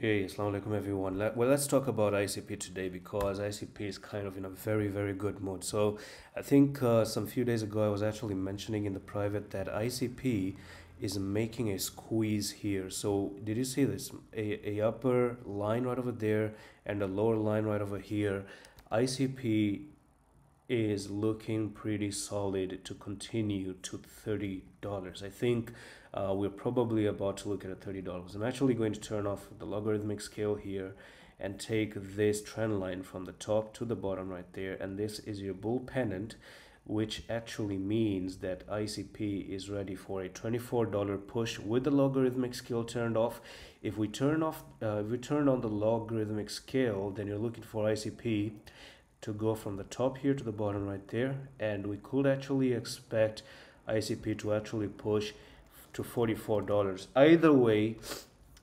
Hey, assalamu alaikum everyone. Let's talk about ICP today because ICP is kind of in a very, very good mood. So I think some few days ago I was actually mentioning in the private that ICP is making a squeeze here. So did you see this? A upper line right over there and a lower line right over here. ICP is looking pretty solid to continue to $30. I think we're probably about to look at a $30. I'm actually going to turn off the logarithmic scale here and take this trend line from the top to the bottom right there, and this is your bull pennant, which actually means that ICP is ready for a $24 push with the logarithmic scale turned off. If we turn on the logarithmic scale, then you're looking for ICP to go from the top here to the bottom right there, and we could actually expect ICP to actually push to $44. Either way,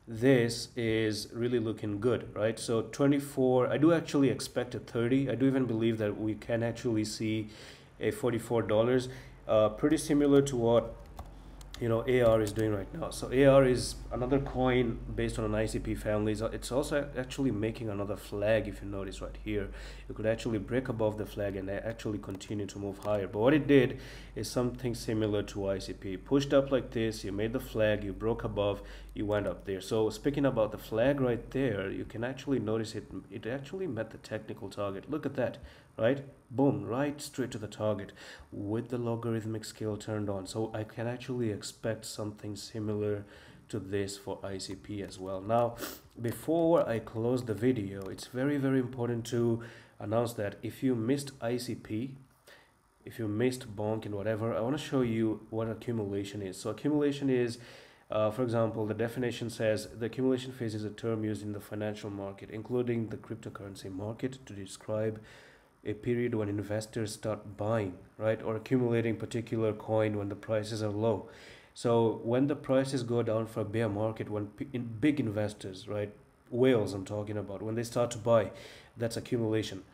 this is really looking good, right? So 24, I do actually expect a 30. I do even believe that we can actually see a $44, pretty similar to what AR is doing right now. So AR is another coin based on an ICP family. So it's also actually making another flag. If you notice right here, you could actually break above the flag and actually continue to move higher. But what it did is something similar to ICP. Pushed up like this, you made the flag, you broke above, you went up there. So speaking about the flag right there, you can actually notice it actually met the technical target. Look at that, right? Boom, right straight to the target with the logarithmic scale turned on. So I can actually expect something similar to this for ICP as well. Now, before I close the video, it's very, very important to announce that if you missed ICP, if you missed bonk and whatever, I want to show you what accumulation is. So accumulation is, for example, the definition says the accumulation phase is a term used in the financial market, including the cryptocurrency market, to describe a period when investors start buying, right, or accumulating particular coin when the prices are low. So when the prices go down for a bear market, when big investors, right, whales I'm talking about, when they start to buy, that's accumulation.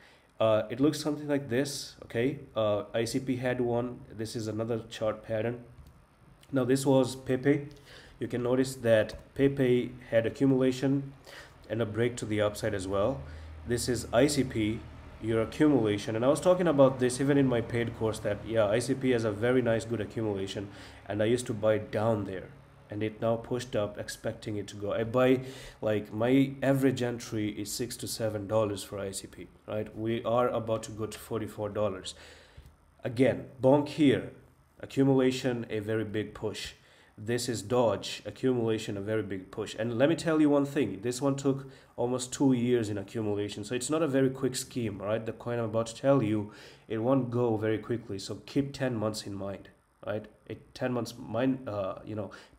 It looks something like this, okay? ICP had one. This is another chart pattern. Now this was Pepe. You can notice that Pepe had accumulation and a break to the upside as well. This is ICP, your accumulation, and I was talking about this even in my paid course that yeah, ICP has a very nice good accumulation, and I used to buy down there, and it now pushed up expecting it to go. I buy, like, my average entry is $6 to $7 for ICP, right? We are about to go to $44 again. Bonk here, accumulation, a very big push. This is Dodge, accumulation, a very big push. And let me tell you one thing, this one took almost 2 years in accumulation, so it's not a very quick scheme, right? The coin I'm about to tell you, it won't go very quickly, so keep 10 months in mind, right? 10 months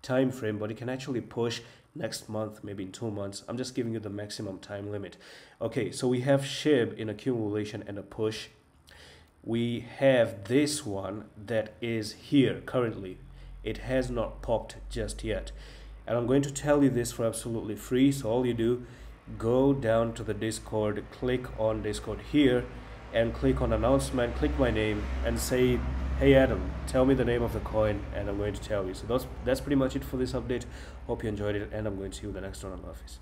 time frame, but it can actually push next month, maybe in 2 months. I'm just giving you the maximum time limit. Okay, so we have SHIB in accumulation and a push. We have this one that is here currently. It has not popped just yet, and I'm going to tell you this for absolutely free. So all you do, go down to the Discord, click on Discord here, and click on announcement, click my name and say, hey Adam, tell me the name of the coin, and I'm going to tell you. So that's pretty much it for this update. Hope you enjoyed it, and I'm going to see you in the next one on Office.